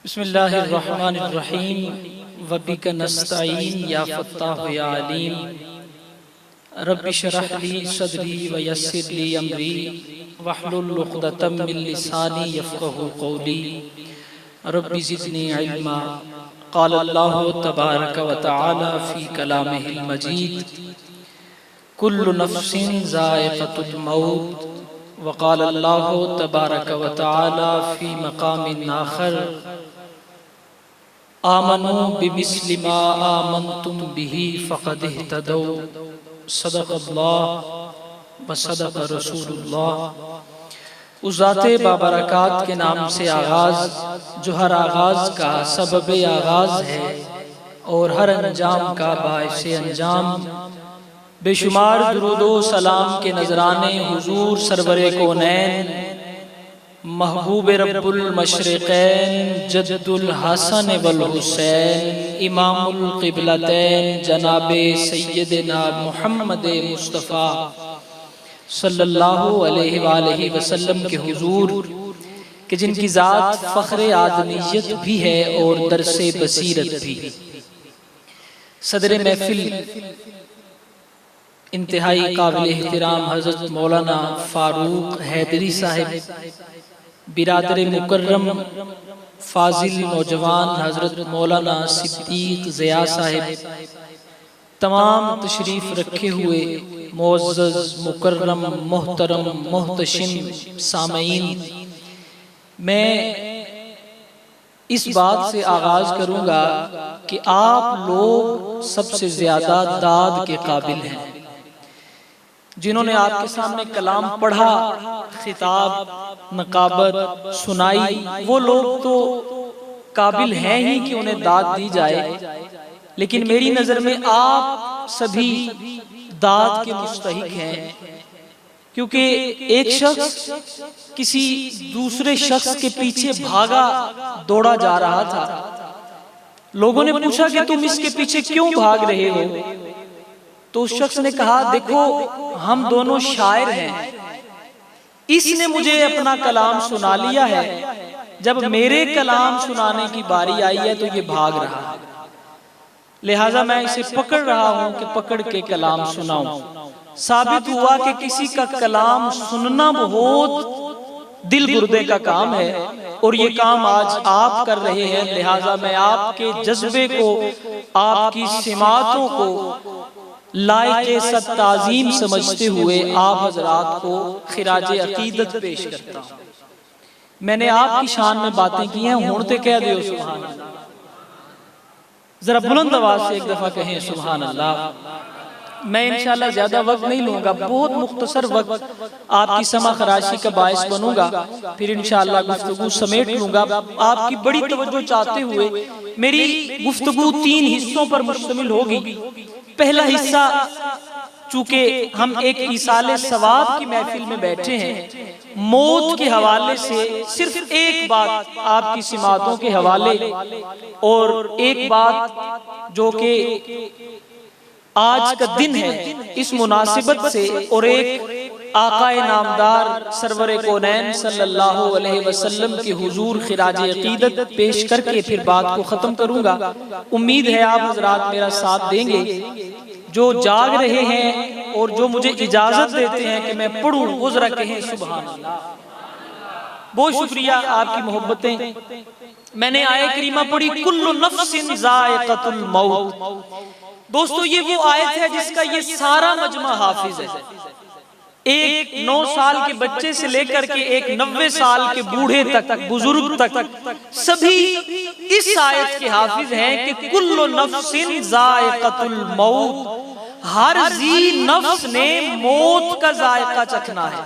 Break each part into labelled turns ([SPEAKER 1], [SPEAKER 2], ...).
[SPEAKER 1] बिस्मिल्लाहिर्रहमानिर्रहीम वबिका नस्तईन या फत्ताह या अलीम रब्बि शरह ली सदरी व यस्सिर ली अमरी वहलुल उक़दतम मिन लिसानी यफ़क़हू क़ौली रब्बि ज़िदनी इल्मा। क़ाल अल्लाहु तबारक व तआला फ़ी कलामिहिल मजीद कुल्लु नफ्सिन ज़ाइक़तुल मौत व क़ाल अल्लाहु तबारक व तआला फ़ी मक़ामिन आख़र आमनू बिमिस्लि मा आमनतुम बिही फ़क़द इह्तदौ। सदक़ल्लाह व सदक़ रसूलुल्लाह। उस ज़ाते बाबरकात के नाम से आगाज़ जो हर आगाज़ का सबब आगाज़ है और हर अंजाम का बाइस अंजाम। बेशुमार दुरूदो सलाम के नजराने हुजूर सरवरे कौनैन महबूब रब्बुल मशरिक़ैन जद्दुल हसन वल हुसैन इमामुल क़िबलतैन जनाबे सय्यदना मुहम्मद मुस्तफ़ा सल्लल्लाहु अलैहि वसल्लम के हुजूर कि जिनकी ज़ात फ़ख्र आदमियत भी है और दरसे बसीरत भी। सदर महफिल इंतहाई काबिल एहतराम हज़रत मौलाना फ़ारूक हैदरी साहिब, बिरादर मुकर्रम फाजिल नौजवान हज़रत मौलाना सिद्दीक़ ज़िया साहिब, तमाम तशरीफ़ रखे हुए मुअज़्ज़ज़ मुकर्रम मोहतरम मोहतशिम सामईन, मैं इस बात से आगाज़ करूँगा कि आप लोग सबसे ज़्यादा दाद के काबिल हैं। जिन्होंने आपके सामने कलाम पढ़ा, खिताब नकाबत सुनाई, वो लोग तो काबिल हैं ही कि उन्हें दाद दी जाए, लेकिन मेरी नज़र में आप सभी दाद के मुस्तहिक हैं। क्योंकि एक शख्स किसी दूसरे शख्स के पीछे भागा दौड़ा जा रहा था। लोगों ने पूछा कि तुम इसके पीछे क्यों भाग रहे हो? तो उस शख्स ने कहा, देखो हम दोनों शायर हैं, इसने मुझे अपना कलाम सुना लिया है, जब मेरे कलाम सुनाने की बारी आई है तो ये भाग रहा है, लिहाजा मैं इसे पकड़ रहा हूं कि पकड़ के कलाम सुनाऊं। साबित हुआ कि किसी का कलाम सुनना बहुत दिल गुर्दे का काम है और ये काम आज आप कर रहे हैं, लिहाजा मैं आपके जज्बे को, आपकी सिमातों को लायके सत्ताज़ीम समझते हुए आप हजरात को खिराजे अकीदत पेश करता हूं। मैंने आपकी शान में बातें की हैं, होंते कह दियो सुभान अल्लाह। जरा बुलंद आवाज से एक दफा कहें सुभान अल्लाह। मैं इंशाल्लाह ज्यादा वक्त नहीं लूंगा, बहुत मुख्तसर वक्त आपकी समा खराशी का बायस बनूंगा, फिर इंशाल्लाह गुफ्तगू समेट लूंगा। आपकी बड़ी तवज्जो चाहते हुए मेरी गुफ्तगू 3 हिस्सों पर मुश्तमिल होगी। पहला हिस्सा, चूंकि हम एक इसाले सवाब की महफिल में बैठे हैं, मौत के हवाले से सिर्फ एक बात आपकी सिमातों के हवाले और एक बात जो कि आज का दिन है इस मुनासिबत से, और एक आकाए नामदार सरवरे कौनैन सल्लल्लाहु अलैहि वसल्लम के हुजूर खिराजे अकीदत पेश करके फिर बात को खत्म करूंगा। उम्मीद है आप हजरात मेरा साथ देंगे। जो जाग रहे हैं और जो मुझे इजाजत देते हैं कि मैं पढ़ूं, वो जरा कहें सुभान अल्लाह। बहुत शुक्रिया आपकी मोहब्बतें। मैंने आयत करीमा पढ़ी, कुल्लु नफ्सिन ज़ाइक़तुल मौत। दोस्तों, ये वो आयत है जिसका ये सारा मजमा हाफिज है। एक 9 साल के बच्चे से लेकर के एक 90 साल के बूढ़े तक, बुजुर्ग तक, सभी इस आयत के हाफिज हैं कि कुल्लु नफ्सिन ज़ाइक़तुल मौत, हर जी नफ्स ने मौत का जायका चखना है।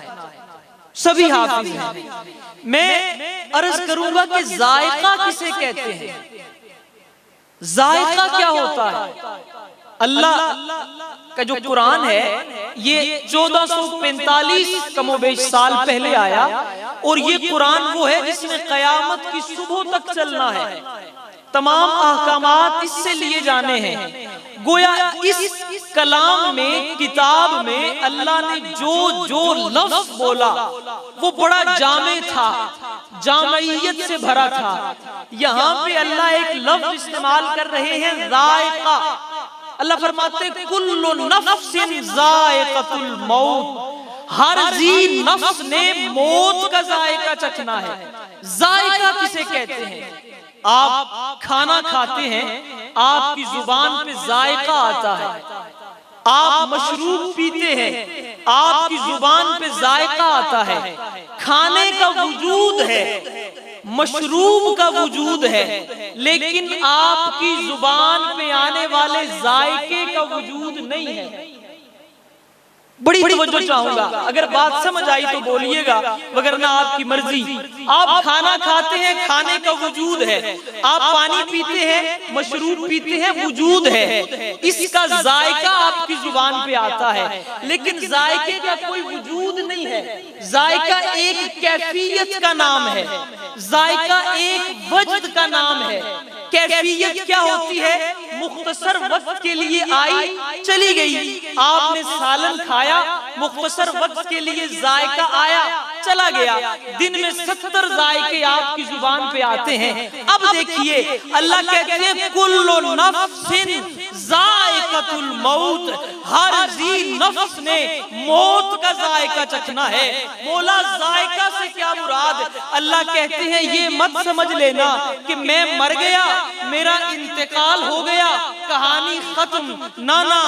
[SPEAKER 1] सभी हाफिज हैं। मैं अर्ज करूंगा कि जायका किसे कहते हैं, जायका क्या होता है? अल्लाह का जो कुरान है ये 1445 कमोबेश साल पहले आया, और ये कुरान वो है जिसमें कयामत की सुबह तक चलना है। तमाम अहकामात इससे लिए जाने हैं। गोया इस कलाम में, किताब में अल्लाह ने जो जो लफ्ज बोला वो बड़ा जामे था, जामइयत से भरा था। यहाँ पे अल्लाह एक लफ्ज इस्तेमाल कर रहे हैं, जायका। अल्लाह फरमाते कुल्लु नफ्सिन जायकातुल मौत, हर जी नफ्स ने मौत का जायका चखना है। जायका किसे कहते हैं? आप खाना खाते हैं, आपकी जुबान पे जायका आता है। आप मशरूब पीते हैं, आपकी जुबान पे जायका आता है। खाने का वजूद है, मशरूब का वजूद है, लेकिन आपकी जुबान पे आने वाले जायके का वजूद नहीं है। बड़ी तवज्जो चाहूंगा, अगर बात समझ आई तो बोलिएगा, वगरना आपकी मर्जी। आप खाना खाते हैं, खाने का वजूद है। आप पानी पीते हैं, मशरूब पीते हैं, वजूद है। इसका जायका आपकी जुबान पे आता है, लेकिन जायके का कोई वजूद नहीं है। जायका एक कैफियत का नाम है, जायका एक वजद का नाम है। कैफियत क्या होती है? मुख्तसर वक्त के लिए आई, चली गई। आपने सालन खाया, मुख्तसर वक्त के लिए जायका आया, चला गया। दिन में 70 जायके आपकी जुबान पे आते हैं। अब देखिए, अल्लाह कहते हैं कुल्लु नफ्सिन जायकातुल मौत, हर जी नफ्स ने मौत का जायका चखना है। बोला जायका से क्या मुराद? अल्लाह कहते हैं ये मत समझ लेना कि मैं मर गया, मेरा इंतकाल हो गया, कहानी खत्म। नाना,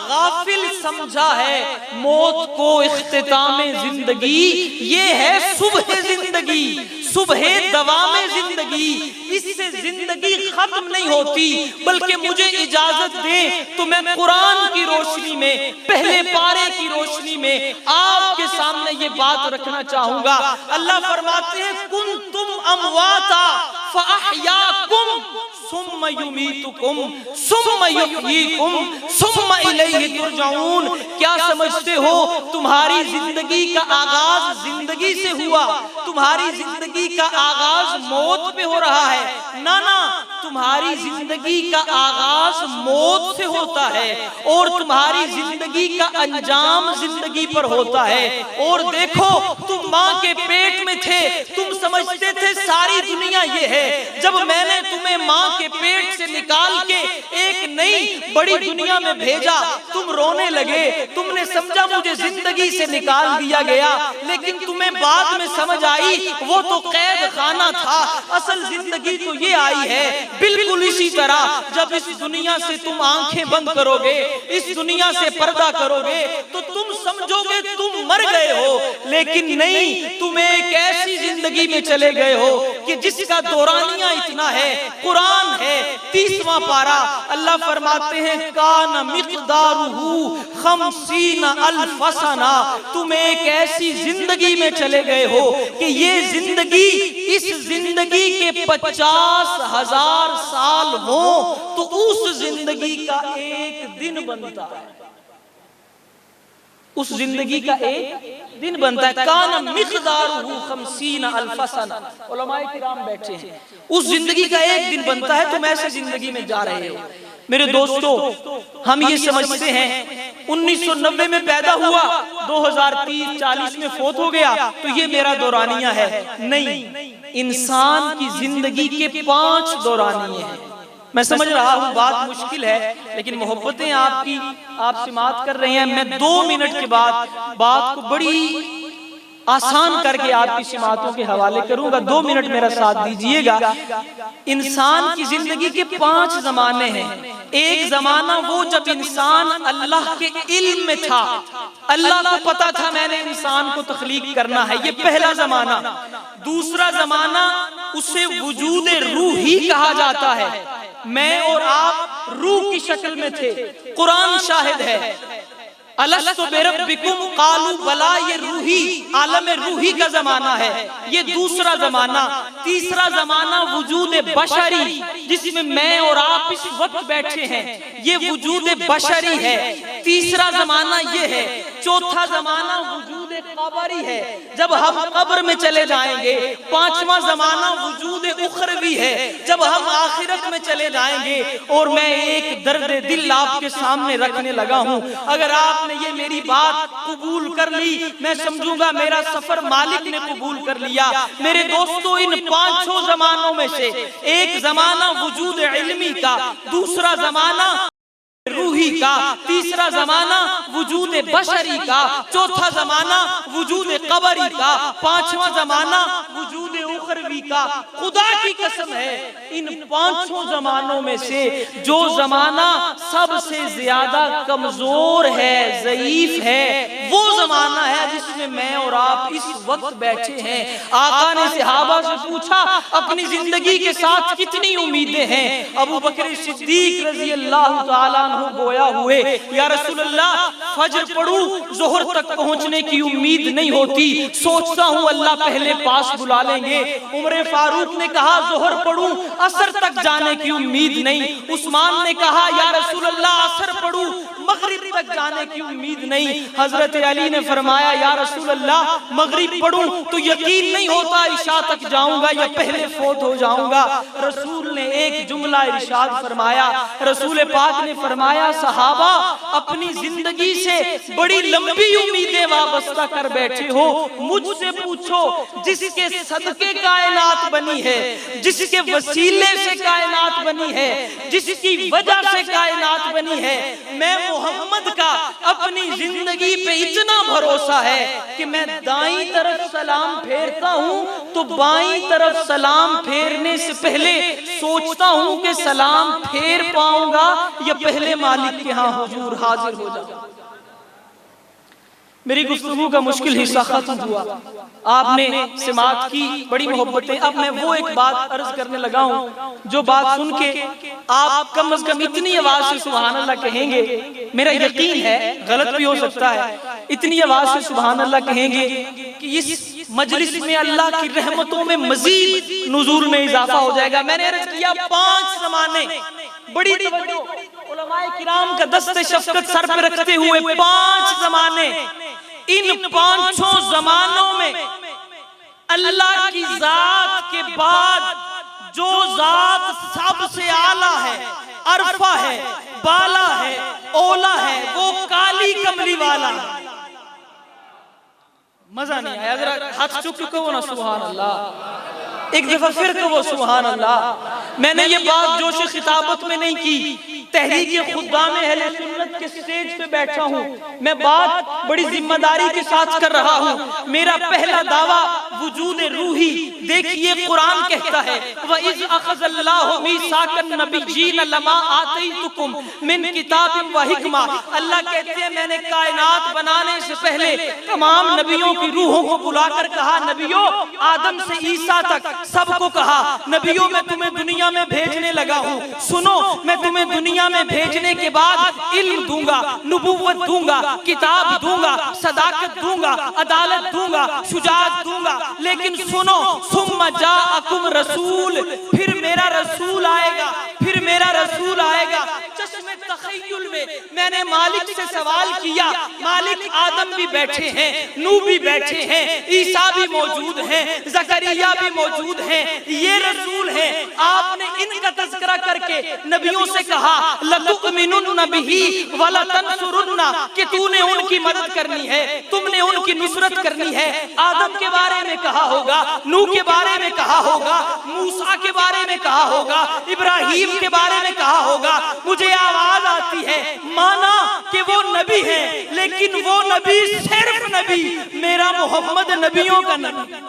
[SPEAKER 1] गाफिल समझा है मौत को इख्तितामे जिंदगी। ये है सुबह जिंदगी, सुबह दवामे जिंदगी। इससे जिंदगी खत्म नहीं होती, बल्कि मुझे इजाजत दे तो मैं कुरान की रोशनी में, पहले पारे की रोशनी में आपके सामने ये बात रखना चाहूंगा। अल्लाह फरमाते हैं कुंतुम अमवाता फअहयाकुम सुम्मा युमीतुकुम सुम्मा युहयीकुम सुम्मा इलैहि तुरजाऊन। क्या समझते हो? तुम्हारी जिंदगी का आगाज जिंदगी से हुआ, तुम्हारी जिंदगी का आगाज मौत पे हो रहा है। ना ना, तुम्हारी जिंदगी का आगाज मौत से होता है और तुम्हारी जिंदगी का अंजाम जिंदगी पर होता है। और देखो, तुम माँ के पेट में थे, तुम समझते थे सारी दुनिया ये है। जब मैंने तुम्हें माँ के पेट से निकाल के एक नई बड़ी दुनिया में भेजा, तुम रोने लगे, तुमने समझा मुझे जिंदगी से निकाल दिया गया। लेकिन तुम्हें बाद में समझ आई वो तो कैद खाना था, असल जिंदगी तो ये आई है। बिल्कुल इसी तरह जब इस दुनिया से तुम आंखें बंद करोगे, इस दुनिया से पर्दा करोगे, तो तुम समझोगे तुम मर गए हो, लेकिन नहीं, तुम एक ऐसी जिंदगी में चले गए हो कि जिसका दौरानिया इतना है। कुरान है 30वां पारा, अल्लाह फरमाते हैं कान मिक़दारुहु 50 अल्फ सना। तुम एक ऐसी जिंदगी में चले गए हो कि ये जिंदगी, इस जिंदगी के 50,000 साल हो तो उस जिंदगी का एक दिन बनता है, उस जिंदगी का एक दिन बनता है। कान मिक़दारुहु 50 अल्फ सना। उलमाए किराम बैठे हैं, उस जिंदगी का एक दिन बनता है। तुम ऐसे जिंदगी में जा रहे हो। मेरे दोस्तों, हम ये समझते हैं 1990 में पैदा हुआ, 2030-40 में फोत हो गया, तो ये मेरा दौरानिया है। नहीं, इंसान की जिंदगी के 5 दौरानिये हैं। मैं समझ रहा हूँ बात मुश्किल है, लेकिन मोहब्बतें आपकी आप समाअत कर रहे हैं। मैं 2 मिनट के बाद बात को बड़ी आसान करके आपकी समाअतों के हवाले करूंगा। 2 मिनट मेरा साथ दीजिएगा। इंसान की जिंदगी के 5 जमाने हैं। एक जमाना वो जब इंसान अल्लाह के इल्म में था, अल्लाह को पता था मैंने इंसान को तख्लीक करना है, ये पहला जमाना। दूसरा जमाना उसे वजूद रूही कहा जाता है। मैं और आप रूह की शक्ल में थे, कुरान शाहिद है। अलस्तु बिरब्बिकुम कालू बला, ये रूही, आलम रूही का जमाना है, ये दूसरा जमाना। तीसरा जमाना वजूद बशरी, जिसमें मैं और आप इस वक्त बैठे हैं, ये वजूद बशरी है, तीसरा जमाना ये है। चौथा जमाना वजूद कबरी है, जब हम कब्र में चले जाएंगे। पांचवा जमाना वजूद उखरवी है, जब हम आखिरत में चले जाएंगे। और मैं एक दर्द दिल आपके सामने रखने लगा हूं, अगर आपने ये मेरी बात कबूल कर ली, मैं समझूंगा मेरा सफर मालिक ने कबूल कर लिया। मेरे दोस्तों, इन पांचों जमानों में से एक जमाना वजूद इल्मी का, दूसरा जमाना रूही का, तीसरा जमाना वजूद बशरी का, चौथा जमाना वजूद कबरी का, पांचवा जमाना वजूद उखरवी का। खुदा की कसम है, इन पांचों जमानों में से जो जमाना सबसे ज्यादा कमजोर है, ज़ईफ है, वो जमाना है जिसमें मैं और आप इस वक्त बैठे हैं। आका ने सहाबा से पूछा, अपनी जिंदगी के साथ कितनी उम्मीदें हैं? अबू बकर सिद्दीक रज़ी अल्लाह ताला गोया हुए, या रसूलल्लाह, फजर पढ़ूं, जोहर तक पहुंचने की उम्मीद नहीं होती, सोचता हूं अल्लाह पहले पास बुला लेंगे। उमर फारूक ने कहा, जोहर पढ़ूं, असर तक जाने की उम्मीद नहीं। उस्मान ने कहा, या रसूलल्लाह, असर पढ़ूं, मगरिब तक जाने की उम्मीद नहीं। हजरत अली ने फरमाया, या रसूलल्लाह, मगरिब पढ़ूं तो यकीन नहीं होता इशा तक जाऊंगा या पहले फौत हो जाऊंगा। रसूल ने एक जुमला इरशाद फरमाया, रसूल पाक ने फरमाया, सहाबा, अपनी जिंदगी से बड़ी लंबी उम्मीदें वाबस्ता कर बैठे हो, मुझसे पूछो जिसके सदके कायनात बनी है, जिसके वसीले से कायनात बनी है, जिसकी वजह से कायनात बनी है, मैं मोहम्मद का अपनी जिंदगी पे इतना भरोसा है कि मैं दाईं तरफ सलाम फेरता हूं तो बाईं तरफ सलाम फेरने से पहले सोचता हूं कि सलाम फेर पाऊंगा या पहले मालिक के यहाँ हुजूर हाजिर हो जाऊं। मेरी गुफ्तगू का मुश्किल हिस्सा खत्म हुआ, आपने समाअत की, बड़ी मोहब्बतें। अब मैं वो एक बात अर्ज करने लगा हूँ जो बात सुन के आप कम अज कम इतनी आवाज से सुभान अल्लाह कहेंगे, मेरा यकीन है, गलत भी हो सकता है, इतनी आवाज से सुभान अल्लाह कहेंगे कि इस मजलिस में अल्लाह की रहमतों में मजीद नुज़ूल में इजाफा हो जाएगा। मैंने अर्ज किया, 5 ज़माने, बड़ी उलमाए किराम का दस्ते शफ़क़त सर पे रखते हुए 5 ज़माने, इन 5 ज़मानों में अल्लाह की जात के बाद जो जात सबसे आला है, अरफा है, बाला है, ओला है, वो काली कमली वाला है। मजा नहीं आया, अगर हाथ चुक चुके हो ना सुभान अल्लाह, एक दफा फिर कहो सुभान अल्लाह। मैंने ये बात जोश खिताबत में नहीं की, तहरीक खुद्दाम अहले सुन्नत के स्टेज पे बैठा हूँ, मैं बात बड़ी जिम्मेदारी के साथ कर रहा हूँ। मेरा पहला दावा वजूद रूही। देखिए, कुरान कहता है, व इज़ अख़ज़ल्लाहु मीसाकन नबिय्यीन लमा आतैतुकुम मिन किताबिन व हिकमा। अल्लाह कहते हैं, मैंने कायनात बनाने से पहले तमाम नबियों की रूहों को बुलाकर कहा, नबियों, आदम से ईसा तक सबको कहा, नबियों, मैं तुम्हें दुनिया में भेजने लगा हूँ, सुनो, मैं तुम्हें दुनिया में भेजने के बाद इल्म दूंगा, नबूवत दूंगा, किताब दूंगा, सदाकत दूंगा, अदालत दूंगा, शुजाअत दूंगा, लेकिन सुनो, सुम्मा जाअकुम रसूल, फिर मेरा रसूल आएगा, फिर मेरा रसूल आएगा। चश्मे तखय्युल में मैंने मालिक से सवाल किया, मालिक, आदम भी बैठे हैं, नूह भी बैठे हैं, ईसा भी मौजूद हैं, ज़करिया भी मौजूद हैं, ये रसूल हैं, आपने इनका तज़किरा करके नबियों से कहा, लतुमिनुन्न बिही वला तंसुरुन्ना, कि तूने उनकी मदद करनी है, तुमने उनकी नुसरत करनी है। आदम के बारे में कहा होगा, नूह के बारे में कहा होगा, मूसा के बारे में कहा होगा, इब्राहिम के बारे में कहा होगा। मुझे आवाज आती है, माना कि वो नबी है, लेकिन वो नबी सिर्फ नबी, मेरा मोहम्मद नबियों का नबी,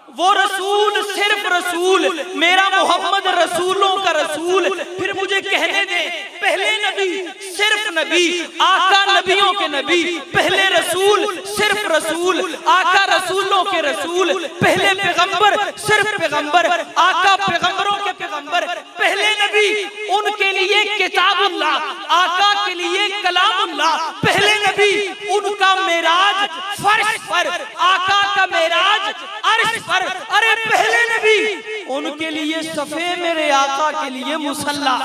[SPEAKER 1] वो रसूल सिर्फ रसूल, मेरा मोहम्मद रसूलों का रसूल। फिर मुझे कहने दे, पहले नबी सिर्फ नबी, आका नबियों के नबी, पहले रसूल सिर्फ रसूल, आका रसूलों के रसूल, पहले पैगंबर सिर्फ पैगंबर, आका पैगंबरों के पैगंबर, पहले नबी उनके लिए किताबुल्लाह, आका के लिए कलामुल्लाह, पहले नबी उनका मेराज फर्श पर, आका का मेराज अर्श पर। अरे पहले नबी उनके लिए सफे, मेरे आका के लिए मुसल्ला।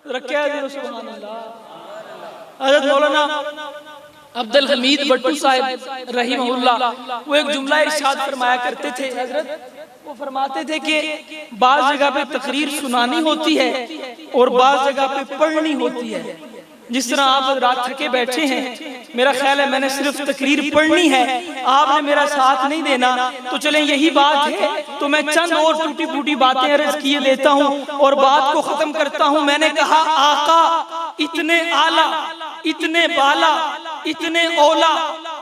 [SPEAKER 1] रखे सुभान अल्लाह। हज़रत मौलाना अब्दुल हमीद भट्टू साहब रहीमहुल्लाह वो एक जुमला इरशाद फरमाया करते थे हजरत, वो फरमाते थे कि बाज़ जगह पे तकरीर सुनानी होती है और बाज़ जगह पे पढ़नी होती है। जिस तरह आप रात थके बैठे हैं, मेरा ख्याल है मैंने सिर्फ तकरीर पढ़नी है, आपने मेरा साथ नहीं देना, तो चलें यही बात है तो मैं चंद और टूटी फूटी बातें अर्ज किए देता हूँ और बात को खत्म करता हूँ। मैंने कहा आका इतने आला, इतने बाला, इतने ओला,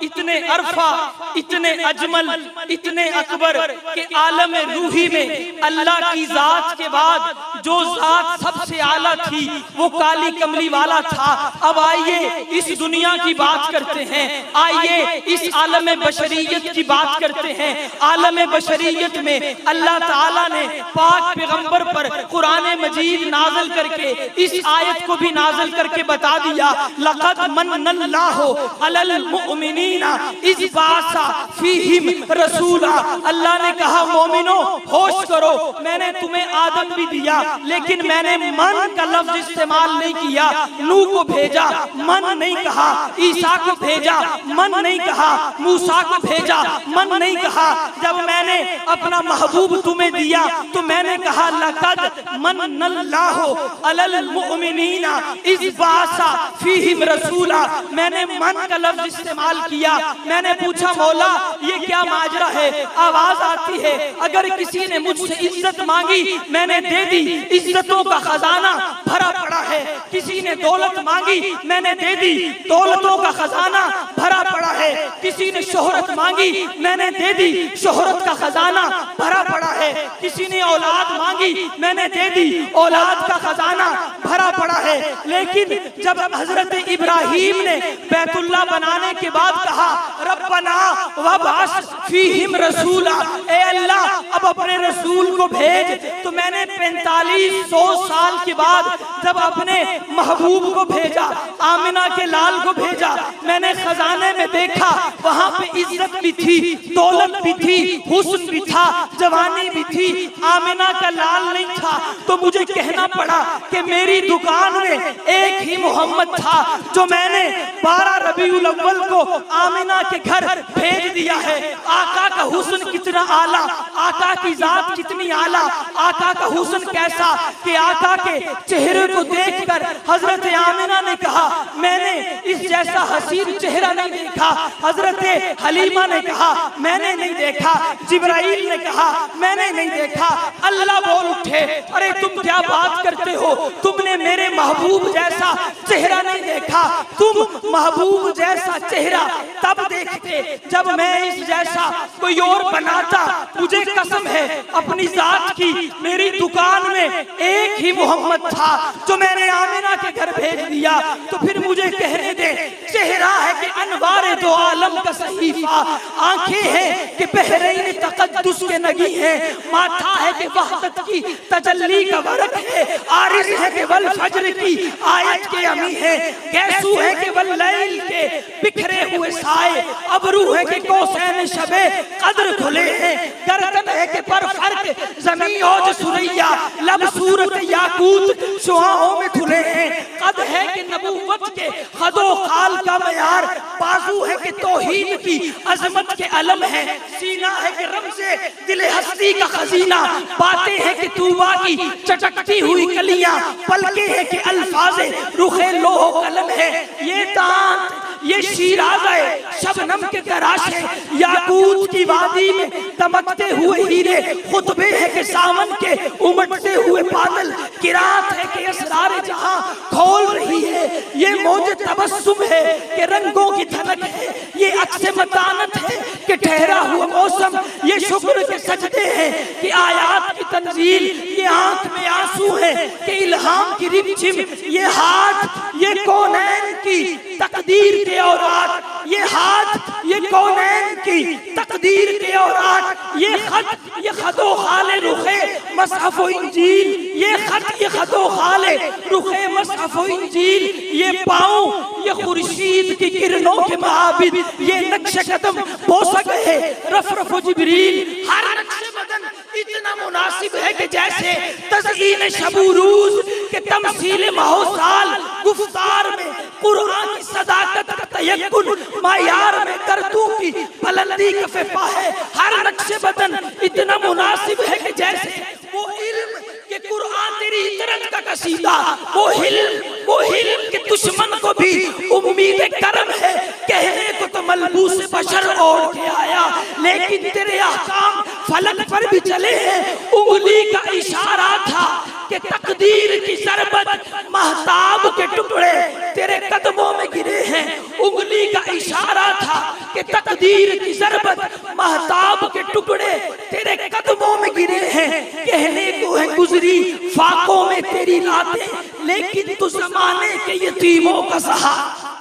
[SPEAKER 1] इतने अरफा, इतने अजमल, इतने अकबर के आलम रूही में अल्लाह की जात के बाद जो जात सबसे आला थी वो काली कमली वाला था। अब आइए इस दुनिया की बात करते हैं, आइए इस आलम बशरियत की बात करते हैं। आलम बशरियत में अल्लाह ताला ने पाक पैगंबर पर कुरान मजीद नाज़िल करके इस आयत को भी नाज़िल करके बता दिया, लक़द मन्नल्लाहु अलल मुमिनीना इज़ बासा फीहिम रसूला। अल्लाह ने कहा मोमिनो होश करो, मैंने तुम्हें आदम भी दिया लेकिन मैंने मन का लफ्ज इस्तेमाल नहीं किया। नूह को भेजा, मन नहीं कहा। ईसा को भेजा, मन नहीं कहा। मूसा को भेजा, मन नहीं कहा। जब मैंने अपना महबूब तुम्हें दिया तो मैंने कहा लक़द मन्नल्लाहु अलल मुमिनीना इज़ बासा फीहिम रसूला। मैंने मन का लफ्ज इस्तेमाल किया। मैंने पूछा मौला ये क्या माजरा है? आवाज आती है अगर किसी ने मुझसे इज्जत मांगी मैंने दे दी, इज्जतों का खजाना भरा पड़ा है। किसी ने दौलत मांगी मैंने दे दी, दौलतों का खजाना भरा पड़ा है। किसी ने शोहरत मांगी मैंने दे दी, शोहरत का खजाना भरा पड़ा है। किसी ने औलाद मांगी मैंने दे दी, औलाद का खजाना भरा पड़ा है। लेकिन जब हजरत इब्राहीम ने बैतुल्लाह बनाने के बाद कहा रब्बना वबास फीहिम रसूला, ए अल्लाह अब अपने रसूल को भेज, तो मैंने 4500 साल के बाद जब अपने महबूब को भेजा, आमिना के लाल को भेजा, मैंने खजाने में देखा वहां पे इज्जत भी थी, दौलत भी थी, हुस्न भी था, जवानी भी थी, आमिना का लाल नहीं था। तो मुझे कहना पड़ा कि मेरी दुकान में एक ही मोहम्मद था जो मैंने 12 रबीउल अव्वल को आमिना के घर भेज दिया है। आका का हुस्न कितना आला, आका की जात कितनी आला, आका का हुस्न कैसा कि आका के चेहरे को देखकर हजरत आमिना ने कहा मैंने इस जैसा हसीन चेहरा नहीं देखा। हजरत हलीमा ने कहा मैंने नहीं देखा। जिब्राइल ने कहा मैंने नहीं देखा। अल्लाह बोल उठे अरे तुम क्या बात करते हो, तुमने मेरे महबूब जैसा चेहरा नहीं देखा। तुम महबूब जैसा चेहरा तब देखते जब मैं इस जैसा कोई और बनाता। मुझे कसम है अपनी जात की, मेरी दुकान में एक ही मोहम्मद था जो मैंने आमिना के घर भेज दिया। तो फिर मुझे कहने दे, चेहरा है कि अनवारे दो आलम का सहीफा, आंखें हैं कि बहरीन तकद्दुस के नगी हैं, माथा है कि वहदत की तजल्ली का वरक है, आरिस है कि वल फज्र की आयत के अमी है, कैसू है कि वल लैल के बिखरे हुए साए, अबरू है कि कौसैन शबे कद्र खुले हैं, गर्दन है कि पर फर्क ज़मीं और सुरैया, लब सूरत याकूत शुआओं में खुले हैं, कद है कि नबूवत के खदो खाल का मयार, बाजू है कि तौहीद की अजमत के अलम है, सीना है कि रमज़े दिले हस्ती का खजीना, बातें हैं कि तूबा की चटकती हुई कलियां, पलके हैं कि अल्फाज़े रुखे लोहो कलम है, ये दांत ये शीराज़े शबनम के तराशे, याकूत की वादी में दमकते हुए हीरे, खुतबे है कि सावन के उमड़ते हुए बादल, किरात है कि असरार जहां खोल रही है, ये मौज तबस्सुम है कि रंगों की धनक है, ये अक्स मतानत है कि ठहरा हुआ मौसम, ये शुक्र के सजदे हैं कि आयात की तंजील, ये आंख में आंसू है कि इल्हाम की रिमझिम, ये हाथ ये कौनैन की तकदीर के औरात, ये हाथ ये कौनैन की तकदीर के औरात, ये खतो खाले रुखे मसहफ व इंजील, ये खतो खाले रुखे मसहफ व इंजील, ये पाँव ये खुर्शीद की किरणों के महाबिद, ये नक्शे कदम पोसक है रफ़ जिब्रील, हर नक्शे बदन इतना मुनासिब है कि जैसे तज़यीन शबुरूज के तमसील महोसाल गुफ्तार में कुरान की सदाकत का तयक्कुन मायार में कर दूं की बुलंदी कफे पाए, हर नक्शे बदन इतना मुनासिब है कि जैसे वो इल्म के कुरान तेरी इतरत का कसीदा, वो हिल्म के दुश्मन को भी उम्मीद करम है। कहने को तो मलबूस बशर ओढ़ के आया, लेकिन तेरे अहकाम फलक पर भी चले हैं। उंगली का इशारा था कि तकदीर की शरबत महताब के टुकड़े तेरे कदमों में गिरे हैं। उंगली का इशारा था कि तकदीर की शरबत महताब के टुकड़े तेरे कदमों में गिरे हैं। कहने को है गुजरी फाकों में तेरी रातें, लेकिन तू जमाने के यतीमों का सहारा।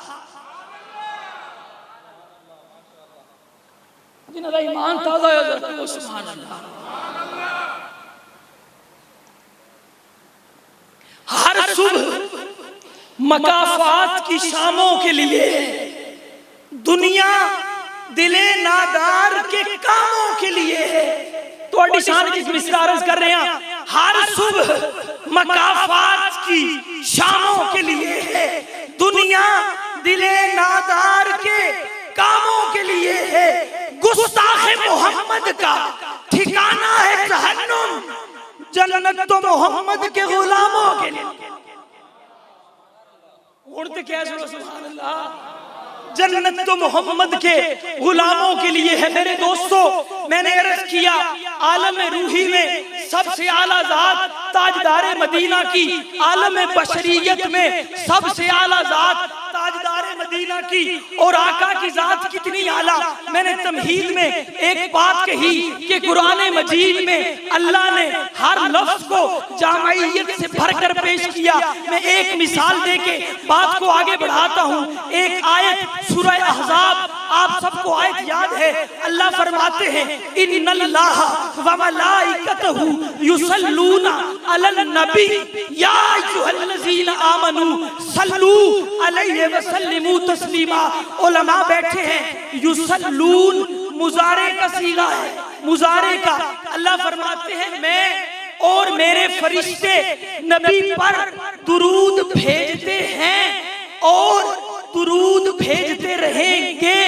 [SPEAKER 1] जिनका ईमान ताज़ा है वो सुभान अल्लाह। हर सुबह मकाफात की शामों के लिए, दुनिया दिले नादार के कामों के लिए। तो अडिशान की मिसरारज कर रहे हैं, हर सुबह मकाफात की शामों के लिए है, दुनिया दिले नादार के कामों के लिए है। गुस्ताखे मोहम्मद का ठिकाना है जहन्नुम, जन्नत तो मोहम्मद के गुलामों के लिए। उड़ते क्या सुभान अल्लाह। जन्नत तो मोहम्मद के गुलामों के लिए है। मेरे दोस्तों, मैंने अर्ज किया आलम रूही में सबसे आला जात ताजदार मदीना की, आलम बशरियत में सबसे आला जात ताजदार मदीना की, और आका की जात कितनी आला। मैंने तमहीद में एक बात कही कि कुरान मजीद में अल्लाह ने हर लफ्ज को जामइयत से भरकर पेश किया। मैं एक मिसाल देके बात को आगे बढ़ाता हूँ। एक आयत सूरह अहज़ाब, आप सबको आयत याद है। अल्लाह फरमाते हैं इन्नल्लाह व मलाइकतहु युसल्लूना अलन नबी या अय्युहल्लज़ीना आमनू सल्लू अलैहि व सल्लिमू तस्लीमा। उलमा बैठे हैं, युसल्लून मुजारे का सीगा है, मुजारे का। अल्लाह फरमाते हैं मैं और मेरे फरिश्ते नबी पर दुरूद भेजते हैं और दुरूद भेजते रहेंगे।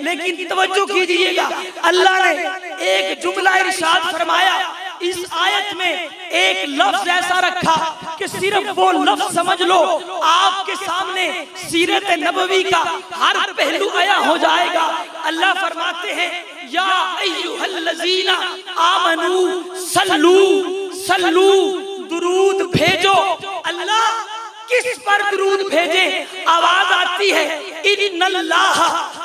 [SPEAKER 1] लेकिन तवज्जो कीजिएगा, अल्लाह ने एक जुमला इरशाद फरमाया। इस आयत में एक लफ्ज ऐसा रखा कि सिर्फ वो लफ्ज समझ लो, आपके सामने सीरत नबवी का हर पहलू आया हो जाएगा। अल्लाह फरमाते हैं या अय्युहल्लज़ीना आमनू सल्लू सल्लू, दुरूद भेजो। अल्लाह किस पर दुरूद भेजे? आवाज आती है इन्नल्लाह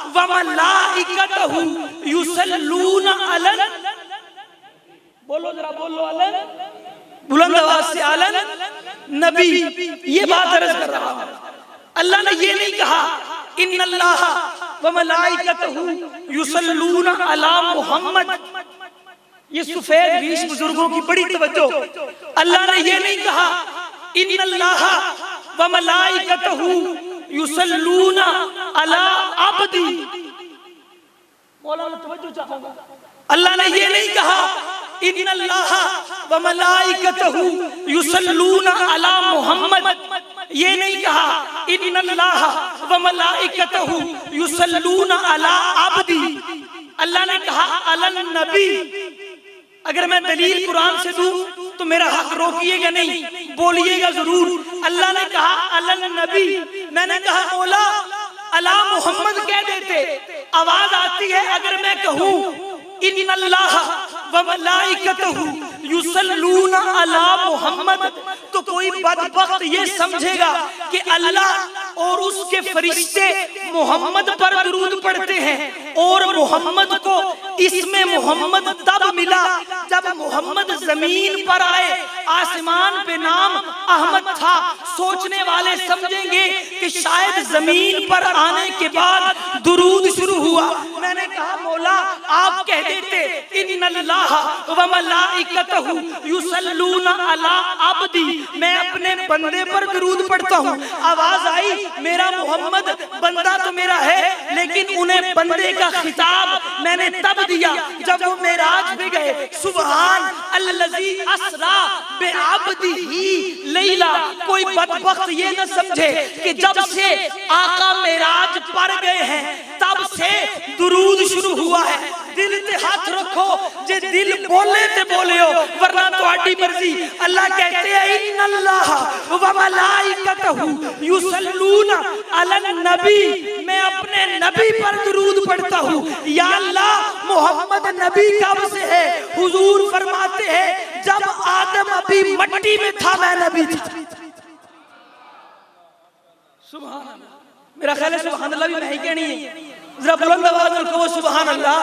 [SPEAKER 1] व मलाइकतहु युसल्लूना अलन, बोलो जरा बोलो, अलन, बुलंद आवाज से अलन नबी। ये बात अर्ज कर रहा हूं। अल्लाह ने ये नहीं कहा इन्नल्लाह व मलाइकतहु युसल्लूना अला मुहम्मद। ये सफेद रीश बुजुर्गों की बड़ी तवज्जो। अल्लाह ने ये नहीं कहा इन्नल्लाह व मलाइकतहु युसल्लूना अला अब्दी। मौलाना तवज्जो चाहूंगा। अल्लाह ने ये नहीं कहा इन्नल्लाह व मलाइकतहु युसल्लूना अला मुहम्मद। ये नहीं कहा इन्नल्लाह व मलाइकतहु युसल्लूना अला अब्दी। अल्लाह ने कहा अलन नबी। अगर मैं दलील कुरान से दूं तो मेरा हक रोकिएगा नहीं, बोलिएगा जरूर। अल्लाह ने कहा अलन नबी, मैंने कहा मौला अला मोहम्मद कह देते। आवाज आती है अगर मैं कहूं इन्नल्लाह व मलाइकतहु युसल्लूना अला मुहम्मद, तो कोई बदबख्त ये समझेगा कि अल्लाह और उसके फरिश्ते मोहम्मद पर दुरूद पढ़ते हैं। और मोहम्मद को इसमें मोहम्मद तब मिला जब मोहम्मद जमीन पर आए। आसमान पे नाम अहमद था। सोचने वाले समझेंगे कि शायद जमीन पर आने के बाद दुरूद शुरू हुआ। मैंने कहा मौला आप कह देते इन्नल्लाह व मलाइकतहु युसल्लूना अला अब्दी, मैं अपने बंदे पर दुरूद पढ़ता हूँ। आवाज आई मेरा मोहम्मद बंदा तो मेरा है, लेकिन उन्हें बंदे का खिताब मैंने तब दिया जब वो मेराज में गए। सुभान अल्लज़ी अस्रा बिअब्दी अब्दिही लैला। कोई बदबख्त ये न समझे कि जब से आका मेराज पर गए हैं तब से दुरूद शुरू हुआ है। दिल ते हाथ रखो, जे दिल बोले ते बोले हो, वरना तुम्हारी मर्जी। अल्लाह कहते हैं इन्नल्लाह व मलाइकतहु युसल्लूना अलन नबी, मैं अपने नबी पर दुरूद पढ़ता हूँ। या अल्लाह मोहम्मद नबी कब से है? हुजूर फरमाते हैं जब आदम अभी मट्टी में था मैं नबी था। सुभान अल्लाह। मेरा ख्याल है सुभान अल्लाह भी मैं ही कहनी है, जरा बुलंद आवाज में कहो सुभान अल्लाह।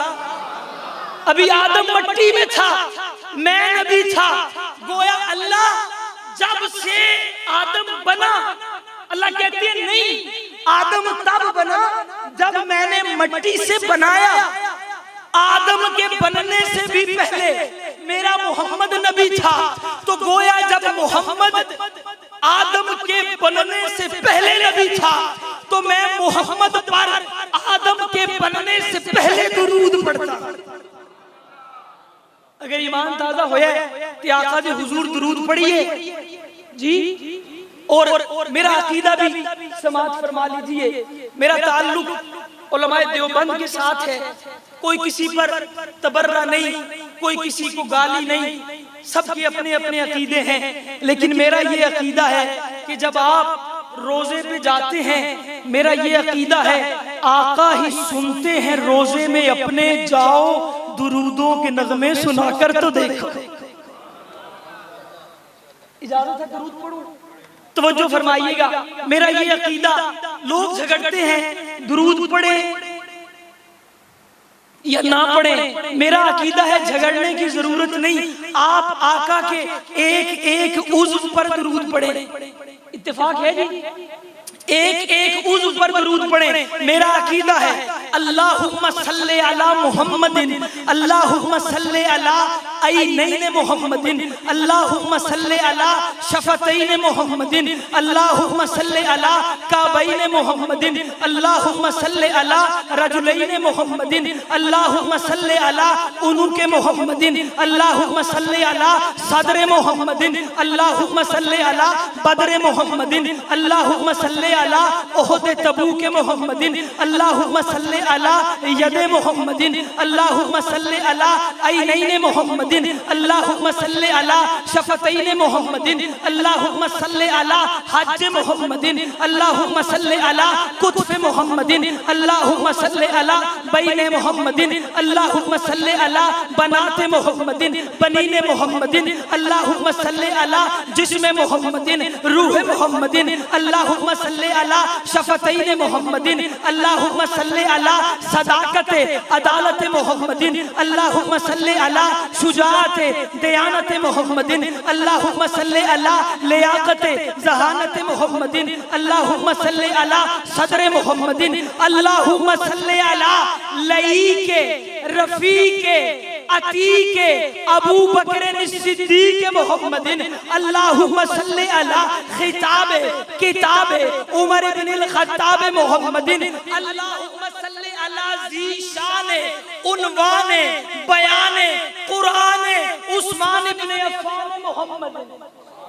[SPEAKER 1] अभी आदम मट्टी में था, मैं नबी था। गोया अल्लाह जब से आदम बना, अल्लाह कहते हैं नहीं, आदम तब बना जब मैंने मट्टी से बनाया। आदम के बनने से भी पहले मेरा मोहम्मद नबी था। तो गोया जब मोहम्मद आदम के बनने से पहले नबी था, तो मैं मोहम्मद पर आदम के बनने से पहले दुरूद पढ़ता। अगर ईमान ताजा होया तो आका जी हुजूर दुरूद पढ़िए जी। और मेरा अकीदा भी समाज फरमा लीजिए, मेरा ताल्लुक उलमाए देवबंद के साथ है। कोई किसी पर तबर्रा नहीं, कोई किसी को गाली नहीं, सबके अपने अपने अकीदे हैं। लेकिन मेरा ये अकीदा है कि जब आप रोजे पे जाते हैं, मेरा ये अकीदा है आका ही सुनते हैं रोजे में अपने, जाओ दुरूदों के नगमे सुनाकर तो देखो। इजाजत है दुरूद पढ़ो, तवज्जो फरमाइएगा। मेरा ये अकीदा, लोग झगड़ते हैं दुरूद पढ़े या ना पढ़े, मेरा अकीदा है झगड़ने की जरूरत नहीं। आप आका के एक एक उज़्व पर दुरूद पढ़े। इत्तेफाक है जी, एक एक उज़्व पर दुरूद पढ़े। मेरा अकीदा है अल्लाहुम्मा सल्ले अला मुहम्मदिन, अल्लाहुम्मा सल्ले अला ऐनैन मुहम्मदिन, अल्लाहुम्मा सल्ले अला शफतैन मुहम्मदिन, अल्लाहुम्मा सल्ले अला काबैन मुहम्मदिन, अल्लाहुम्मा सल्ले अला रजुलैन मुहम्मदिन, अल्लाहुम्मा सल्ले अला उनुक मुहम्मदिन, अल्लाहुम्मा सल्ले अला सदर मुहम्मदिन, अल्लाहुम्मा सल्ले अला बदर मुहम्मदिन, अल्लाहुम्मा सल्ले अला उहुद तबूक मुहम्मदिन, अल्लाहुम्मा सल्ले अला यद मुहम्मदिन, अल्लाहुम्मा सल्ले अला ऐनैन मुहम्मदिन, अल्लाहुम्मा सल्ले अला शफतैन मुहम्मदिन, अल्लाहुम्मा सल्ले अला हज मुहम्मदिन, अल्लाहुम्मा सल्ले अला कुतुब मुहम्मदिन, अल्लाहुम्मा सल्ले अला बैन मुहम्मदिन, अल्लाहुम्मा सल्ले अला बनात मुहम्मदिन, बनीन मुहम्मदिन, अल्लाहुम्मा सल्ले अला जिस्म मुहम्मदिन, रूह मुहम्मदिन, अल्लाहुम्मा सल्ले अला शफतैन मुहम्मदिन, अल्लाहुम्मा सल्ले अला सदाकत अदालत मुहम्मदिन, अल्लाहुम्मा सल्ले अला शुजाअत दयानत मुहम्मदिन, अल्लाहुम्मा सल्ले अला लियाकत ज़हानत मुहम्मदिन, अल्लाहुम्मा सल्ले अला सदर मुहम्मदिन, अल्लाहुम्मा सल्ले अला लईके रफीके अतीके अबू बकर सिद्दीक मुहम्मदिन, अल्लाहुम्मा सल्ले अला खिताबे किताबे उमर इब्न अल-खत्ताब मुहम्मदिन, अल्लाहुम्मा सल्ले अला ज़ीशाने उन्वाने बयाने कुराने उस्मान इब्न अफ़्फ़ान मुहम्मदिन,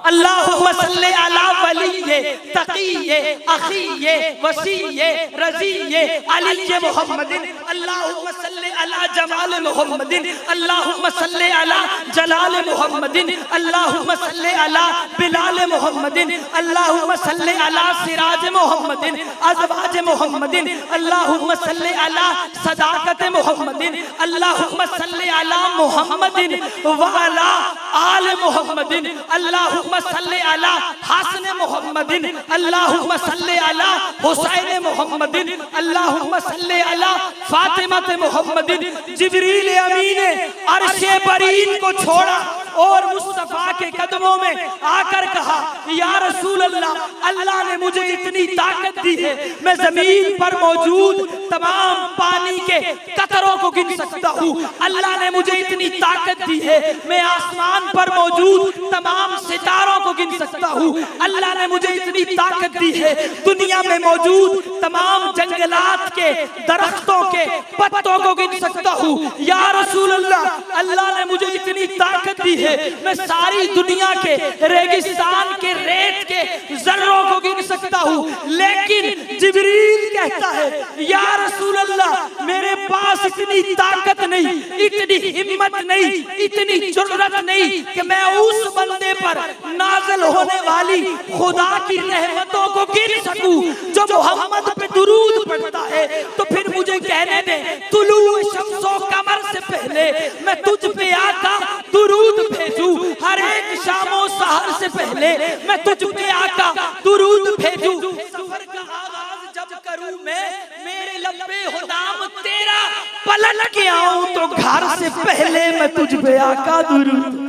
[SPEAKER 1] अल्लाहुम्मा सल्ले अला वलीये तक़ीये अख़ीये वसीये रज़ीये अलीये मुहम्मदिन, अल्लाहुम्मा सल्ले अला जमाल मुहम्मदिन, अल्लाहुम्मा सल्ले अला जलाल मुहम्मदिन, अल्लाहुम्मा सल्ले अला बिलाल मुहम्मदिन, अल्लाहुम्मा सल्ले अला सिराज मुहम्मदिन अज़वाज मुहम्मदिन, अल्लाहुम्मा सल्ले अला सदाकत मुहम्मदिन, अल्लाहुम्मा सल्ले अला मुहम्मदिन व अला आल मुहम्मदिन, अल्लाहुम्मा सल्ले अला हसन मुहम्मदिन, अल्लाहुम्मा सल्ले अला हुसैन मुहम्मदिन, अल्लाहुम्मा सल्ले अला फातिमा मुहम्मदिन। जिब्रील अमीन ने अर्शे बरीन को छोड़ा और मुस्तफा के कदमों में आकर कहा या रसूल अल्लाह, अल्लाह ने मुझे इतनी ताकत दी है, मैं जमीन पर मौजूद तमाम पानी के कतरों को गिन सकता हूँ। अल्लाह ने मुझे इतनी ताकत दी है, मैं आसमान पर मौजूद तमाम सितारों को गिन सकता हूँ। अल्लाह ने मुझे इतनी ताकत दी है, दुनिया में मौजूद तमाम जंगलात के दरख्तों के पत्तों को गिन सकता हूँ। या रसूल अल्लाह, अल्लाह ने मुझे इतनी ताकत दी है, है। मैं सारी दुनिया के रेगिस्तान के रेत के जर्रों को गिन सकता हूँ, लेकिन जिब्रील कहता है या रसूल अल्लाह मेरे पास इतनी ताकत नहीं, इतनी हिम्मत नहीं, इतनी जुर्रत नहीं कि मैं उस बंदे पर नाज़िल होने वाली खुदा की रहमतों को गिन सकूं जो मोहम्मद पे दुरूद पढ़ता है। तो फिर मुझे कहने दे, तुलू शम्सो कमर से पहले मैं तुझ पे आका दुरूद भेजूं, हर एक शामो सहर से पहले मैं तुझ पे आका दुरूद भेजूं। सफर का आगाज जब करूं मैं, मेरे लब पे हो नाम तेरा, पलट के आऊं तो घर से पहले मैं तुझ पे आका दुरूद।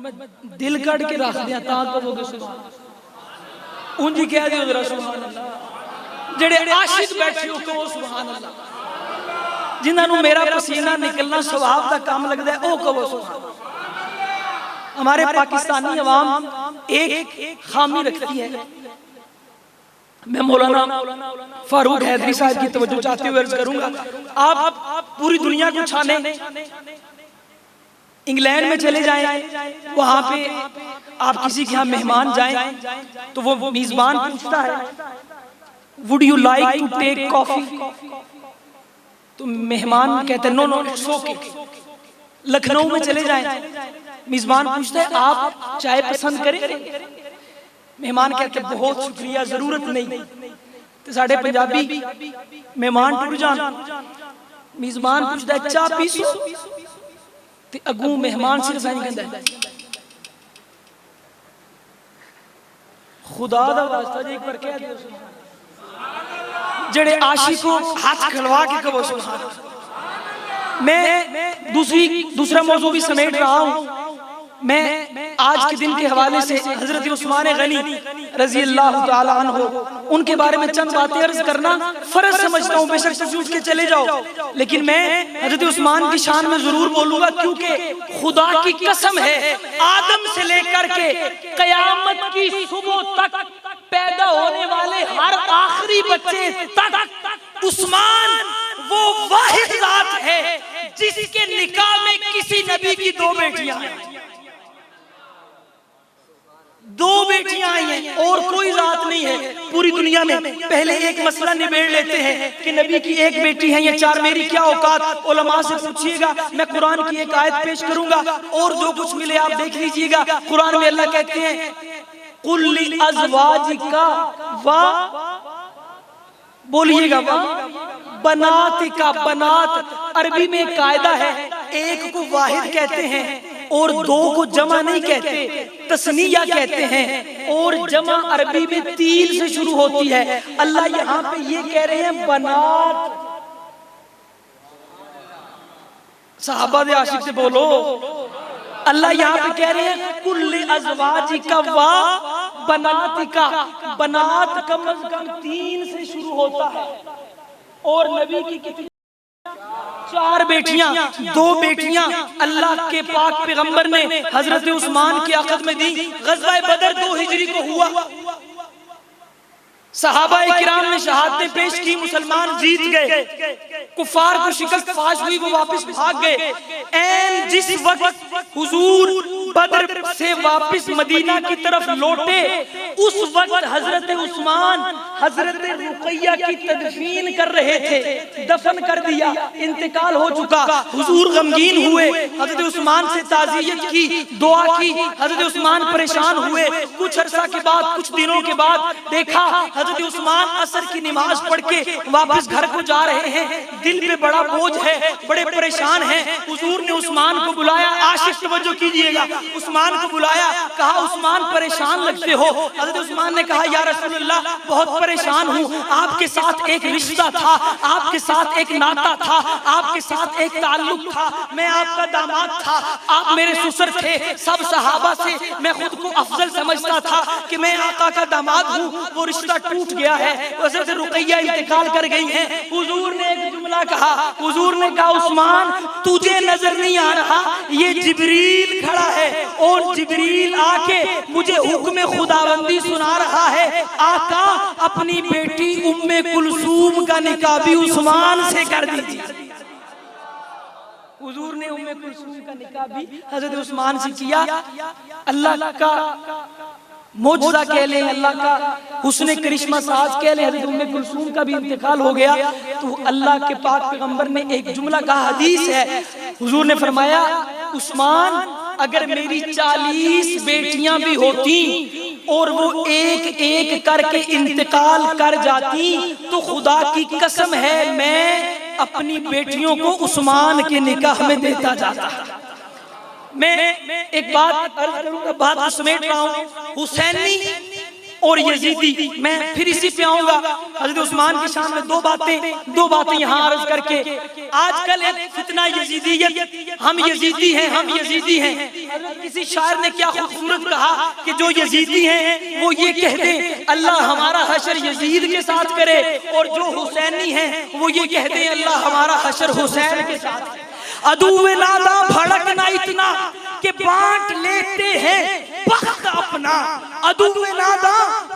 [SPEAKER 1] मैं दिल कट के रख दिया ता कहोगे सुभान, उंजी कह दियो जरा सुभान अल्लाह। जेड़े आशिक बैठे हो कहो सुभान अल्लाह, जिन्हां मेरा पसीना निकलना स्वभाव का काम लगता है ओ कहो सुभान। हमारे पाकिस्तानी अवाम एक खामी रखती है, मैं मौलाना फारूक हैदरी साहब की तवज्जो चाहते हुए अर्ज करूंगा। आप पूरी दुनिया को छाने, इंग्लैंड में चले जाएं, वहां पे आप किसी के यहाँ मेहमान जाएं तो वो मेजबान पूछता है would you like to take coffee, तो मेहमान कहते हैं no no it's okay. Lucknow में चले जाएं, मेजबान पूछता है आप चाय पसंद करें, मेहमान कहते हैं बहुत शुक्रिया जरूरत नहीं। तो साढ़े पंजाबी मेहमान टुर जान, मेजबान पूछता है चाह पीसो, ते अगू मेहमान सिर्फ ऐ कहंदा है खुदा दा वास्ता जे एक बार कह दो सुभान। जेड़े आशिकों हाथ खलवा के कहो सुभान। मैं दूसरा मौजू भी समेट रहा हूँ। मैं आज के दिन के हवाले से हजरत उस्मान गनी रजी अल्लाह ताला अन्हु उनके बारे में चंद बातें अर्ज करना फर्ज समझता हूँ। बेशक तुम उठ के चले जाओ, लेकिन मैं हजरत उस्मान की शान में जरूर बोलूंगा, क्योंकि खुदा की कसम है आदम से लेकर के कयामत की सुबह तक पैदा होने वाले हर आखिरी बच्चे तक उस्मान वो वाहिद जात है जिसके निकाह में किसी नबी की दो बेटियां हैं, दो बेटियां आई हैं और कोई जात नहीं है पूरी दुनिया में। पहले एक मसला निबेड़ लेते हैं कि नबी की एक बेटी है या चार, मेरी क्या औकात, उलमा से पूछिएगा। मैं कुरान की एक आयत पेश करूंगा और जो कुछ मिले आप देख लीजिएगा। कुरान में अल्लाह कहते हैं कुल्ली अज़वाजिका वा, बोलिएगा वा बनात का, बनात अरबी में कायदा है, एक को वाहिद कहते हैं और दो को जमा नहीं कहते, तस्निया कहते हैं, और जमा अरबी में तीन से शुरू होती है। अल्लाह यहाँ पे ये कह रहे हैं बनात। सहाबा दे आशिक से बोलो, अल्लाह यहाँ पे कह रहे हैं कुल्ली अज़वाजिका वा बनातिका, बनात कम अज कम तीन से शुरू होता है और नबी की कितनी चार बेटियां, दो बेटियां अल्लाह के पाक पैगंबर ने हजरत उस्मान की आखिरत में दी। गज़वा बदर 2 हिजरी को हुआ, सहाबा किराम ने शहादतें पेश की, मुसलमान जीत गए, कुफार को शिकस्त फाश हुई, वो वापस भाग गए। एन जिस वक्त हुजूर बदर से वापस मदीना की तरफ लौटे, उस वक्त हजरत उस्मान हजरत रुकैया की तदफीन कर रहे थे, दफन कर दिया, इंतकाल हो चुका। हुजूर गमगीन हुए, हजरत उस्मान से ताज़ियत की, दुआ की, हजरत उस्मान परेशान हुए। कुछ अरसा के बाद, कुछ दिनों के बाद देखा हजरत उस्मान असर की नमाज पढ़ के वापस घर को जा रहे हैं, दिल पे बड़ा बोझ है, बड़े परेशान हैं। हुजूर ने उस्मान को बुलाया, आशिक तवज्जो कीजिएगा, उस्मान को बुलाया, कहा उस्मान परेशान लगते हो। हजरत उस्मान ने कहा या रसूल अल्लाह बहुत परेशान हूँ, आपके साथ एक रिश्ता था, आपके साथ एक नाता था, आपके साथ एक ताल्लुक था, मैं आपका दामाद था, आप मेरे ससुर थे, सब सहाबा से मैं खुद को अफजल समझता था कि मैं आका का दामाद हूँ, वो रिश्ता टूट गया है। हज़रत रुकैया इंतकाल कर गई हैं। हुजूर ने एक जुमला कहा, हुजूर ने कहा उस्मान तुझे नजर नहीं आ रहा, ये जिब्रील खड़ा है और जिब्रील आके मुझे हुक्म खुदाबंदी सुना रहा है, आका अपनी बेटी उम्मे कुलसूम का निकाह भी उस्मान से कर दीजिए। हुजूर ने उम्मे कुलसूम का निकाह भी हजरत उस्मान से किया। अल्लाह का मौजज़ा कह लें, अल्लाह का हुस्न करिश्मा साज कह लें, हजरत उम्मे कुलसूम का भी इंतकाल हो गया। तो अल्लाह के पाक पैगंबर ने एक जुमला कहा, हदीस है, हुजूर ने फरमाया, उस्मान अगर मेरी 40 बेटियां भी होती और वो एक एक करके इंतकाल कर जाती तो खुदा की कसम है मैं अपनी बेटियों को उस्मान के निकाह में देता जाता। मैं एक बात अर्ज करूंगा, बात को समेट रहा हूं, हुसैनी और यजीदी, मैं फिर इसी पे आऊंगा। हजरत उस्मान की शान में दो बातें यहाँ अर्ज करके, आजकल एक फितना यजीदियत, हम यजीदी हैं, हम यजीदी हैं। किसी शायर ने क्या खूबसूरत कहा कि जो यजीदी हैं वो ये कह दें अल्लाह हमारा हशर यजीद के साथ करे, और जो हुसैनी हैं वो ये कह दें अल्लाह हमारा हशर हुसैन के साथ। अदुवे नादा भड़कना इतना कि बांट लेते हैं बख्त अपना, अदुवे नादा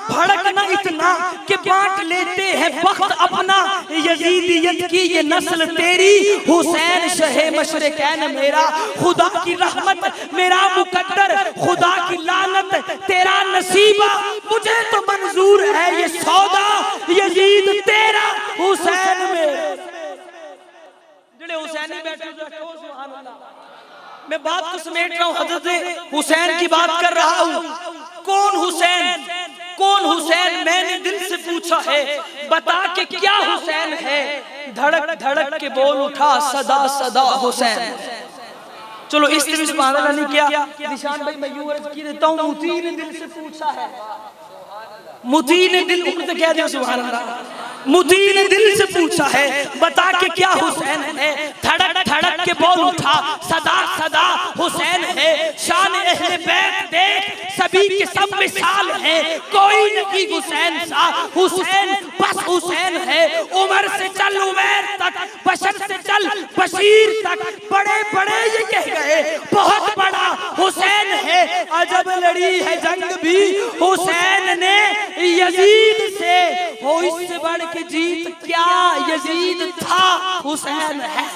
[SPEAKER 1] भड़कना इतना कि बांट लेते हैं बख्त अपना, यजीदियत की ये नस्ल तेरी, हुसैन शहे मशरिकैन मेरा, खुदा की रहमत मेरा मुकद्दर, खुदा की लानत तेरा नसीबा, मुझे तो मंजूर है ये सौदा, यजीद तेरा हुसैन मेरा। हुसैनी बैठे सुभान अल्लाह। मैं बात को समेट रहा हूँ, हजरत हुसैन की बात कर रहा हूँ। कौन हुसैन, कौन हुसैन, मैंने दिल से पूछा है, बता के क्या हुसैन है, धड़क धड़क के बोल उठा सदा सदा हुसैन। चलो इस तरह सुभान अल्लाह ने किया। निशान भाई मैं यूं अर्ज की देता हूँ, मुती ने दिल से पूछा है, मुती ने दिल उम्र कह दिया सुभान अल्लाह, मुती ने दिल से पूछा है, बता के क्या हुसैन है, धड़क धड़क के बोल उठा सदा सदा हुसैन है। शान अहले बैत देख सभी के सब मिसाल है, कोई नहीं हुसैन सा, हुसैन बस हुसैन है। उमर से चल उमर तक, बशर से चल बशीर तक, बड़े बड़े ये कह गए बहुत बड़ा हुसैन है। अजब लड़ी है जंग भी हुसैन ने यजीद से, हो इससे बढ़ के जीत क्या, यजीद था हुसैन है।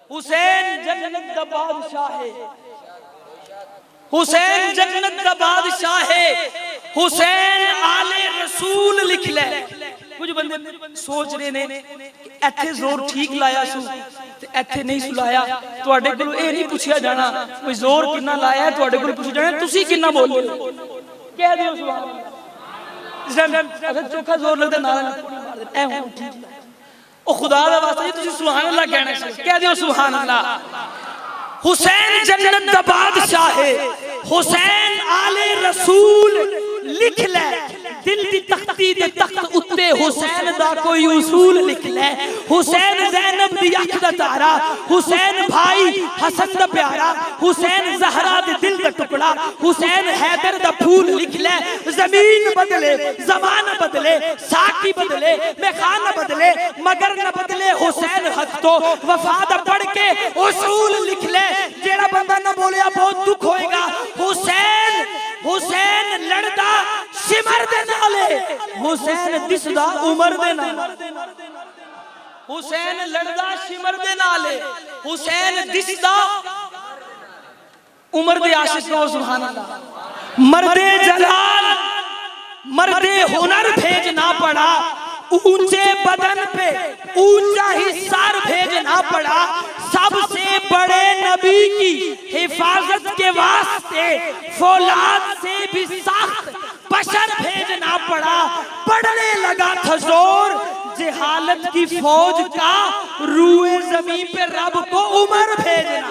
[SPEAKER 1] हुसैन जन्नत का बादशाह है, हुसैन जन्नत का बादशाह है, हुसैन आले रसूल लिख ले। कुछ बंदे सोच रहे ने इत्थे जोर ठीक लाया सू ते इत्थे नहीं सुलाया, तुहाडे कोलों ये नहीं पूछा जाना कोई जोर कितना लाया, तुहाडे कोलों पूछा जाना तुसी कितना बोले, कह दियो सुभान अल्लाह। अगर चोखा जोर लगता नारा ऐ हो ठीक, ओ खुदा दा वास्ता जी तुसी सुभान अल्लाह कहना चाहिए, कह दियो सुभान अल्लाह। हुसैन जन्नत दा बादशाह है, हुसैन आले रसूल लिख ले, दिल दी तख्ती दे तख्त उत्ते हुसैन दा कोई उसूल लिख ले। हुसैन ज़ैनब दी अख दा तारा, हुसैन भाई हसन दा प्यारा, हुसैन ज़हरा दे दिल दा टुकड़ा, हुसैन हैदर दा फूल लिख ले। ज़मीन बदले ज़माना बदले, साकी बदले मेखाना बदले, मगर न बदले हुसैन हक तो, वफा दा पढ़ के उसूल लिख ले। जेड़ा बंदा ना बोलिया बहुत दुख होएगा। हुसैन हुसैन लड़दा सिमर दे नाले, हुसैन दिसदा उमर दे नाले, हुसैन लड़दा सिमर दे नाले, हुसैन दिसदा उमर दे आशिक को सुभान अल्लाह। मर्दे जलाल मर्दे हुनर भेजना पड़ा, ऊंचे बदन पे ऊंचा ही सर भेजना पड़ा, सबसे बड़े नबी की हिफाजत के वास्ते फौलाद से भी सख्त बशर भेजना पड़ा। पड़ने लगा था जोर जहालत की फौज का, रूए जमीन पे रब को उमर भेजना।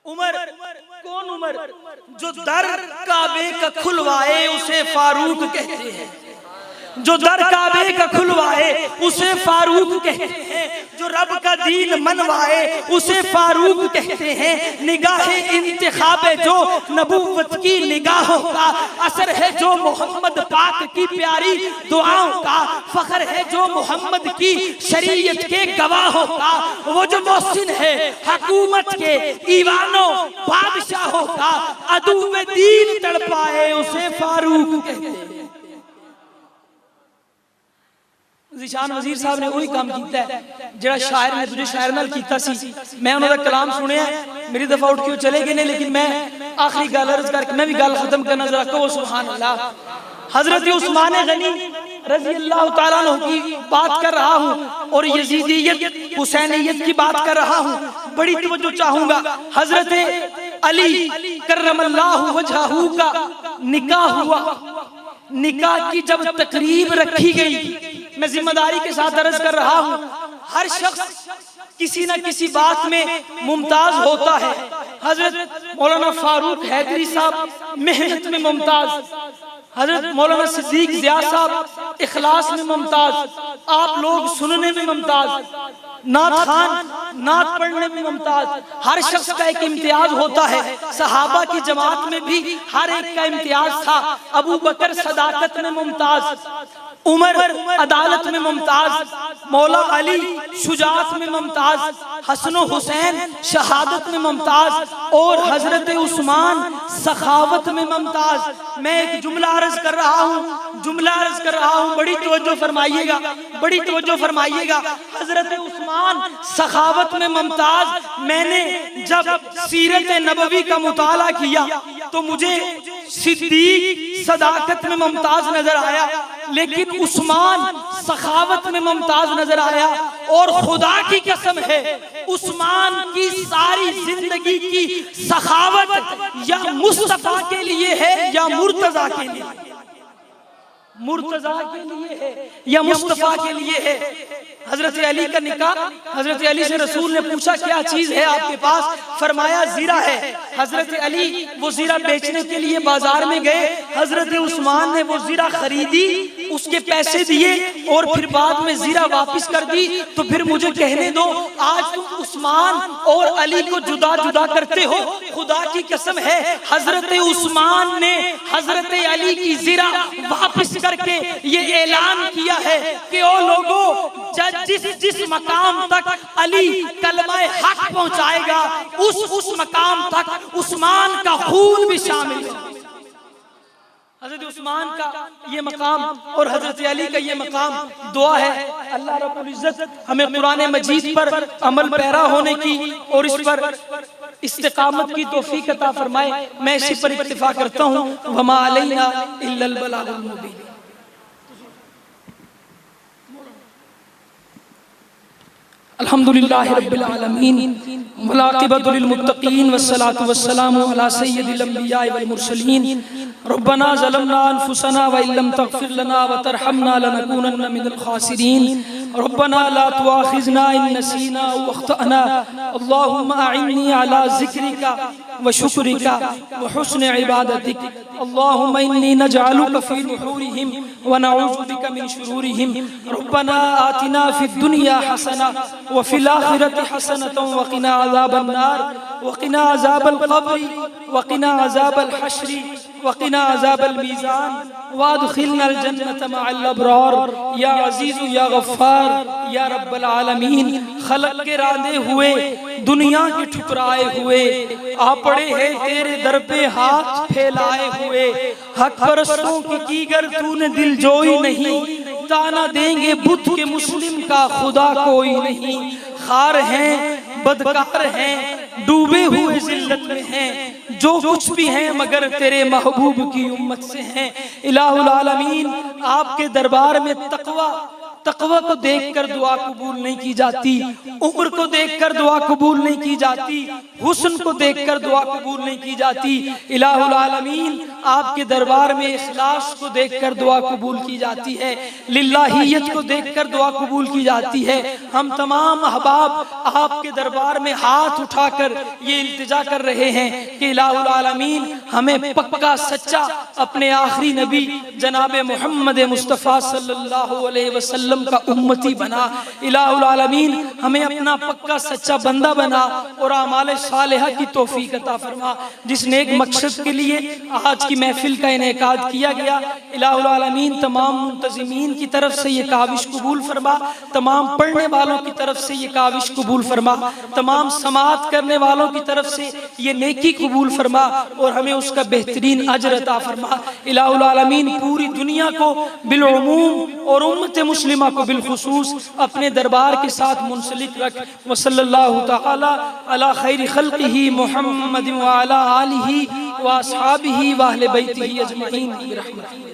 [SPEAKER 1] उमर कौन उमर, जो दर काबे का खुलवाए उसे फारूक कहते हैं, जो दर काबे का खुलवाए उसे फारूक कहते हैं, जो रब का दीन मनवाए उसे फारूक कहते हैं। निगाह इंतिखाबे जो नबूवत की निगाहों का, असर है जो मोहम्मद पाक की प्यारी दुआओं का, फख्र है जो मोहम्मद की शरीयत के गवाहों का। वो जो मोहसिन है हुकूमत के ईवानों बादशाहों का, अदुवे दीन तड़पाए उसे फारूक कहते हैं।
[SPEAKER 2] ज़ीशान वज़ीर साहब ने वही काम किया है जिहड़ा शायर ने दूजे शायर नाल कीता सी। मैं उन्हां दा कलाम सुनिया, मेरी दफा उठ के चले गए ने, लेकिन मैं आखिरी गल अर्ज करके मैं भी गल खत्म करना, जरा कहो सुभान अल्लाह। हजरत उस्मान गनी रजी अल्लाह ताला अन्हु की बात कर रहा हूँ और यजीदियत हुसैनियत की बात कर रहा हूँ। बड़ी तवज्जो चाहूंगा। हजरत अली करमल्लाहु वजहहू का निकाह हुआ। निकाह की जब तकरीब रखी गई, मैं जिम्मेदारी के साथ अर्ज कर रहा हूँ, हर शख्स किसी न किसी बात में मुमताज होता है। हजरत मौलाना फारूक हैदरी साहब मेहनत में मुमताज, हजरत मौलाना सिद्दीक ज़िया साहब इखलास में मुमताज, आप लोग सुनने में मुमताज, नात खान नात पढ़ने में मुमताज। हर शख्स का एक इम्तियाज होता है। सहाबा की जमात में भी हर एक का इम्तियाज था। अबू बकर सदाकत में मुमताज, उमर अदालत में मुमताज, मौला अली शुजात में मुमताज, हसन हुसैन शहादत में मुमताज और हजरत उस्मान सखावत में मुमताज। मैं एक जुमला अर्ज कर रहा हूँ, जुमला अर्ज कर रहा हूँ, बड़ी तवज्जो फरमाइएगा, बड़ी तवज्जो फरमाइएगा। हजरत उस्मान सखावत में मुमताज। मैंने जब सीरत नबवी का मुताला किया तो मुझे सिद्दीक सदाकत में मुमताज नजर आया, लेकिन उस्मान सखावत में मुमताज नजर आया। और खुदा की कसम है, उस्मान की सारी जिंदगी की सखावत या मुस्तफा के लिए है या मुर्तजा के लिए, मुर्तजा के लिए है या मुस्तफा के लिए है। हजरत अली का निकाह, हजरत अली से रसूल ने पूछा क्या चीज है आपके पास, फरमाया जीरा है। हजरत अली वो जीरा बेचने के लिए बाजार में गए, हजरत उस्मान ने वो जीरा खरीदी, उसके पैसे दिए और फिर बाद में जीरा वापस कर दी। तो फिर मुझे कहने दो, आज तुम उस्मान और अली को जुदा जुदा करते हो। खुदा की कसम है, हजरत उस्मान ने हजरत अली की जीरा वापस करके ये ऐलान किया है कि ओ लोगों, जिस मकाम तक अली कलमा हक पहुंचाएगा उस मकाम तक उस्मान का खून भी शामिल है। हजरत उस्मान का ये मकाम और हजरत अली का ये मकाम। दुआ है अल्लाह रब्बुल इज्जत हमें कुरान मजीद पर अमल पैरा होने की और इस पर इस्तिकामत की तौफीक अता फरमाए। मैं इसी पर इत्तिफा करता हूँ। वमा अलैना इल्लल बलागुल मुबीन। अल्हम्दुलिल्लाहि रब्बिल आलमीन वल आक़िबतु लिल मुत्तक़ीन वस्सलातु वस्सलामु अला सय्यिदिल अंबिया वल मुरसलीन। रब्बना ज़लमना अनफुसना व इल्लम तग़फिर लना व तरहमना लनकूनन्ना मिनल ख़ासिरीन। रब्बना ला तुआखिज़ना इन नसीना व अख़्तअना। अल्लाहुम्मा अइन्नी अला ज़िक्रिका व शुक्रिका व हुस्नि इबादतिक। अल्लाहुम्मा इन्नी नजअलुका फ़ी नुहूरिहिम व नऊज़ु बिका मिन शुरूरिहिम। रब्बना आतिना फ़िद दुनिया हसना व फ़िल आखिरति हसनतन व क़िना अज़ाबन नार व क़िना अज़ाबल क़ब्रि व क़िना अज़ाबल हश्रि व क़िना अज़ाबल मीज़ान व अदख़िलनल जन्नत मअल अबरार या अज़ीज़ु या गफ़्फ़ार या रब्बल आलमीन। खलक के रांधे हुए, दुनिया के ठुकराए हुए, आ पड़े हैं तेरे दर पे हाथ फैलाए हुए। हक परस्तों की कीगर तूने दिल जोई नहीं, ताना देंगे बुत के मुस्लिम का खुदा कोई नहीं। खार हैं, बदकार हैं, डूबे हुए जिल्लत में हैं, जो कुछ भी हैं मगर तेरे महबूब की उम्मत से हैं। इलाहुल आलमीन, आपके दरबार में तकवा को देखकर दुआ कबूल नहीं की जाती, उम्र को देखकर दुआ कबूल नहीं की जाती, हुस्न को देखकर दुआ कबूल नहीं की जाती। इलाहुल आलमीन, आपके दरबार में इखलास को देखकर दुआ कबूल की जाती है, लिल्लाहियत को देखकर दुआ कबूल की जाती है। हम तमाम अहबाब आपके दरबार में हाथ उठाकर ये इल्तिजा कर रहे हैं कि इलाहुल आलमीन हमें पक्का सच्चा अपने आखिरी नबी जनाब मोहम्मद मुस्तफ़ा सल्लल्लाहु अलैहि वसल्लम का उम्मती बना। इलाहुल आलमीन हमें अपना पक्का सच्चा बंदा बना और आमाल सालिहा की तौफीक अता फरमा। जिस नेक मकसद के लिए आज की महफिल का इनेकाद किया गया, इलाहुल आलमीन तमाम मुंतज़िमीन की तरफ से ये काविश कबूल फरमा, तमाम पढ़ने वालों की तरफ से ये काविश कबूल फरमा, तमाम समाअत करने वालों की तरफ से ये नेकी कबूल फरमा और हमें उसका बेहतरीन अजर अता फरमा। इलाहुल आलमीन पूरी दुनिया को बिलउमूम और उम्मत मुस्लिमा जुम्मा को बिलखुसूस अपने दरबार के साथ मुंसलिक रख। व सल्लल्लाहु तआला अला खैरि खल्क़िही मुहम्मद व अला आलिही व अस्हाबिही व अहले बैतिही अजमईन बिरहमतिही।